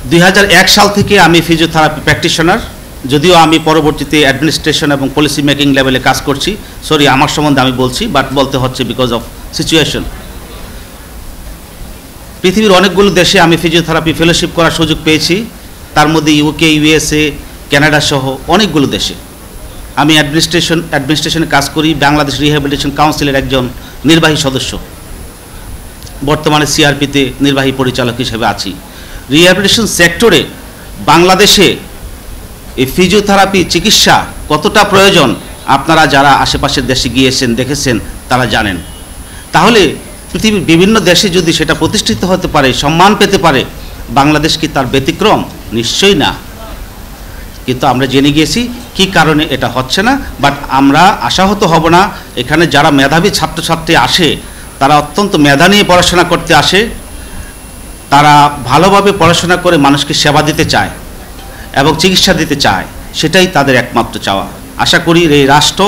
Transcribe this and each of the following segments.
2001 সাল থেকে আমি ফিজিওথেরাপি প্র্যাকটিশনার, যদিও আমি পরবর্তীতে অ্যাডমিনিস্ট্রেশন এবং পলিসি মেকিং লেভেলে কাজ করছি। সরি, আমার সম্বন্ধে আমি বলছি, বাট বলতে হচ্ছে বিকজ অফ সিচুয়েশন। পৃথিবীর অনেকগুলো দেশে আমি ফিজিওথেরাপি ফেলোশিপ করার সুযোগ পেয়েছি, তার মধ্যে ইউকে, ইউএসএ, কানাডা সহ অনেকগুলো দেশে। আমি অ্যাডমিনিস্ট্রেশনে কাজ করি, বাংলাদেশ রিহ্যাবিলিটেশন কাউন্সিলের একজন নির্বাহী সদস্য, বর্তমানে সিআরপিতে নির্বাহী পরিচালক হিসেবে আছি। রিহ্যাবিলিটেশন সেক্টরে বাংলাদেশে এই ফিজিওথেরাপি চিকিৎসা কতটা প্রয়োজন আপনারা যারা আশেপাশের দেশে গিয়েছেন, দেখেছেন, তারা জানেন। তাহলে পৃথিবীর বিভিন্ন দেশে যদি সেটা প্রতিষ্ঠিত হতে পারে, সম্মান পেতে পারে, বাংলাদেশ কি তার ব্যতিক্রম? নিশ্চয়ই না। কিন্তু আমরা জেনে গিয়েছি কি কারণে এটা হচ্ছে না, বাট আমরা আশাহত হব না। এখানে যারা মেধাবী ছাত্রছাত্রী আসে, তারা অত্যন্ত মেধা নিয়ে পড়াশোনা করতে আসে, তারা ভালোভাবে পড়াশোনা করে মানুষকে সেবা দিতে চায় এবং চিকিৎসা দিতে চায়, সেটাই তাদের একমাত্র চাওয়া। আশা করি এই রাষ্ট্র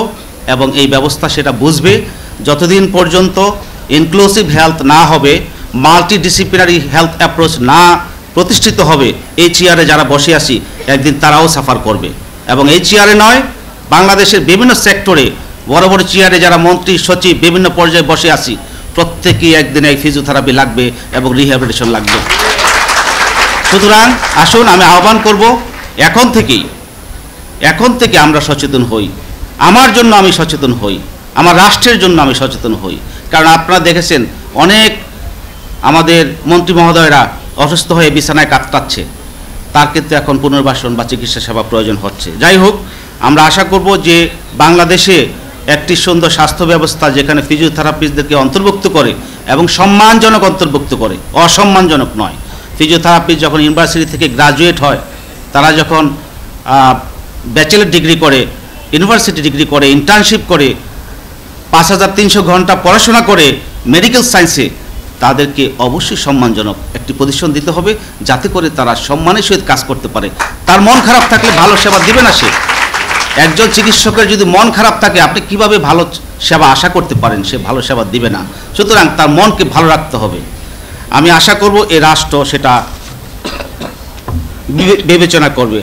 এবং এই ব্যবস্থা সেটা বুঝবে। যতদিন পর্যন্ত ইনক্লুসিভ হেলথ না হবে, মাল্টিডিসিপ্লিনারি হেলথ অ্যাপ্রোচ না প্রতিষ্ঠিত হবে, এই চেয়ারে যারা বসে আছি একদিন তারাও সাফার করবে। এবং এই চেয়ারে নয়, বাংলাদেশের বিভিন্ন সেক্টরে বড় বড় চেয়ারে যারা মন্ত্রী, সচিব, বিভিন্ন পর্যায়ে বসে আছি, প্রত্যেকেই একদিন এই ফিজিওথেরাপি লাগবে এবং রিহ্যাবিলিটেশন লাগবে। সুতরাং আসুন, আমি আহ্বান করব, এখন থেকে আমরা সচেতন হই। আমার জন্য আমি সচেতন হই, আমার রাষ্ট্রের জন্য আমি সচেতন হই। কারণ আপনারা দেখেছেন অনেক আমাদের মন্ত্রী মহোদয়রা অসুস্থ হয়ে বিছানায় কাতরাচ্ছে, তার ক্ষেত্রে এখন পুনর্বাসন বা চিকিৎসা সেবা প্রয়োজন হচ্ছে। যাই হোক, আমরা আশা করব যে বাংলাদেশে একটি সুন্দর স্বাস্থ্য ব্যবস্থা যেখানে ফিজিওথেরাপিস্টদেরকে অন্তর্ভুক্ত করে এবং সম্মানজনক অন্তর্ভুক্ত করে, অসম্মানজনক নয়। ফিজিওথেরাপিস্ট যখন ইউনিভার্সিটি থেকে গ্রাজুয়েট হয়, তারা যখন ব্যাচেলর ডিগ্রি করে, ইউনিভার্সিটি ডিগ্রি করে, ইন্টার্নশিপ করে, 5300 ঘন্টা পড়াশোনা করে মেডিকেল সায়েন্সে, তাদেরকে অবশ্যই সম্মানজনক একটি পজিশন দিতে হবে, যাতে করে তারা সম্মানের সহিত কাজ করতে পারে। তার মন খারাপ থাকলে ভালো সেবা দিবে না সে। একজন চিকিৎসকের যদি মন খারাপ থাকে, আপনি কিভাবে ভালো সেবা আশা করতে পারেন? সে ভালো সেবা দিবে না। সুতরাং তার মনকে ভালো রাখতে হবে। আমি আশা করব এই রাষ্ট্র সেটা বিবেচনা করবে।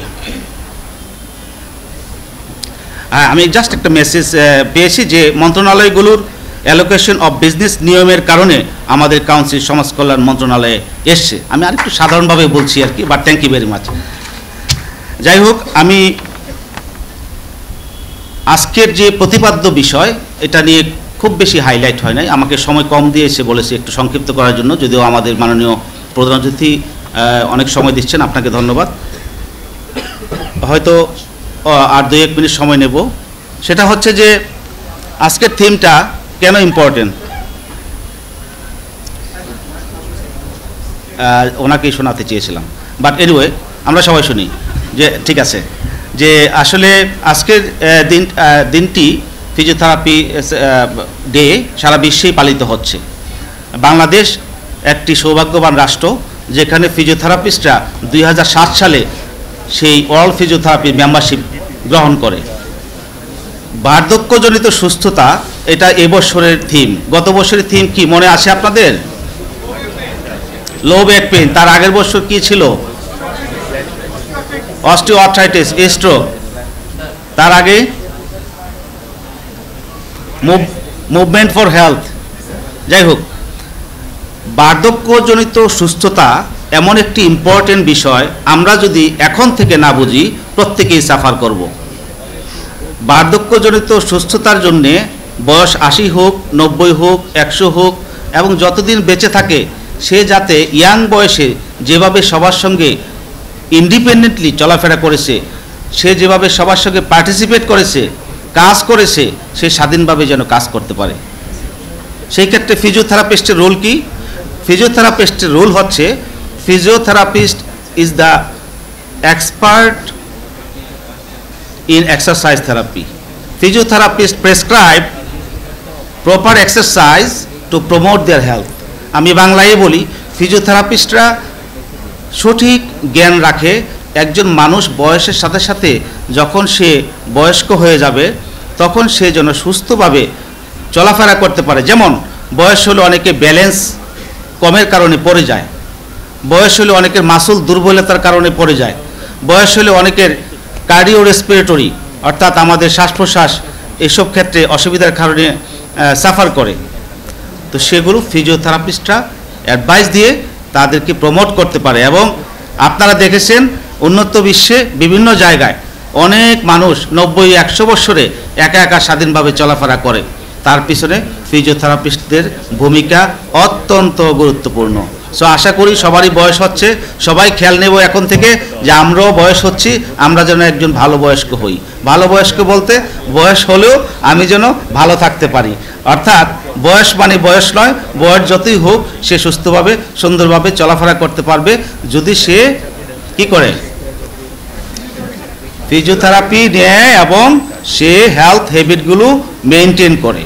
আমি জাস্ট একটা মেসেজ পেয়েছি যে মন্ত্রণালয়গুলোর অ্যালোকেশন অফ বিজনেস নিয়মের কারণে আমাদের কাউন্সিল সমাজ কল্যাণ মন্ত্রণালয়ে এসছে। আমি আরেকটু সাধারণভাবে বলছি আর কি, but thank you very much. যাই হোক, আমি আজকের যে প্রতিপাদ্য বিষয়, এটা নিয়ে খুব বেশি হাইলাইট হয় নাই, আমাকে সময় কম দিয়েছে বলেছে একটু সংক্ষিপ্ত করার জন্য, যদিও আমাদের মাননীয় প্রধান অতিথি অনেক সময় দিচ্ছেন, আপনাকে ধন্যবাদ। হয়তো আর 2-1 মিনিট সময় নেব। সেটা হচ্ছে যে আজকের থিমটা কেন ইম্পর্টেন্ট, ওনাকেই শোনাতে চেয়েছিলাম, বাট এনিওয়ে আমরা সবাই শুনি যে ঠিক আছে, যে আসলে আজকের দিনটি ফিজিওথেরাপি ডে সারা বিশ্বেই পালিত হচ্ছে। বাংলাদেশ একটি সৌভাগ্যবান রাষ্ট্র যেখানে ফিজিওথেরাপিস্টরা 2007 সালে সেই ওয়ার্ল্ড ফিজিওথেরাপি মেম্বারশিপ গ্রহণ করে। বার্ধক্যজনিত সুস্থতা, এটা এবছরের থিম। গত বছরের থিম কি মনে আছে আপনাদের? Low back pain. তার আগের বছর কি ছিল? Osteoarthritis, stroke. তার আগে মুভমেন্ট ফর হেলথ। যাই হোক, বার্ধক্যজনিত সুস্থতা এমন একটি ইম্পর্টেন্ট বিষয়, আমরা যদি এখন থেকে না বুঝি প্রত্যেকেই সাফার করব। বার্ধক্যজনিত সুস্থতার জন্যে বয়স 80 হোক, 90 হোক, 100 হোক, এবং যতদিন বেঁচে থাকে সে যাতে ইয়াং বয়সে যেভাবে সবার সঙ্গে ইন্ডিপেন্ডেন্টলি চলাফেরা করেছে, সে যেভাবে সবার সঙ্গে পার্টিসিপেট করেছে, কাজ করেছে, সে স্বাধীনভাবে যেন কাজ করতে পারে। সেই ক্ষেত্রে ফিজিওথেরাপিস্টের রোল কি? ফিজিওথেরাপিস্টের রোল হচ্ছে, physiotherapist is the expert in exercise therapy. Physiotherapists prescribe proper exercise to promote their health. আমি বাংলায় বলি, ফিজিওথেরাপিস্টরা সঠিক জ্ঞান রাখে একজন মানুষ বয়সের সাথে সাথে যখন সে বয়স্ক হয়ে যাবে তখন সে যেন সুস্থভাবে চলাফেরা করতে পারে। যেমন বয়স হলে অনেকে ব্যালেন্স কমের কারণে পড়ে যায়, বয়স হলে অনেকের মাসুল দুর্বলতার কারণে পড়ে যায়, বয়স হলে অনেকের কার্ডিও রেসপিরেটরি অর্থাৎ আমাদের শ্বাস প্রশ্বাস এসব ক্ষেত্রে অসুবিধার কারণে সাফার করে। তো সেগুলো ফিজিওথেরাপিস্টরা অ্যাডভাইস দিয়ে তাদেরকে প্রমোট করতে পারে। এবং আপনারা দেখেছেন উন্নত বিশ্বে বিভিন্ন জায়গায় অনেক মানুষ 90-100 বছরে একা একা স্বাধীনভাবে চলাফেরা করে, তার পিছনে ফিজিওথেরাপিস্টদের ভূমিকা অত্যন্ত গুরুত্বপূর্ণ। সো আশা করি সবারই বয়স হচ্ছে, সবাই খেয়াল নেব এখন থেকে যে আমরাও বয়স হচ্ছি, আমরা যেন একজন ভালো বয়স্ক হই। ভালো বয়স্ক বলতে বয়স হলেও আমি যেন ভালো থাকতে পারি, অর্থাৎ বয়স মানে বয়স নয়, বয়স যতই হোক সে সুস্থভাবে সুন্দরভাবে চলাফেরা করতে পারবে যদি সে কি করে, ফিজিওথেরাপি নেয় এবং সে হেলথ হ্যাবিটগুলো মেনটেন করে।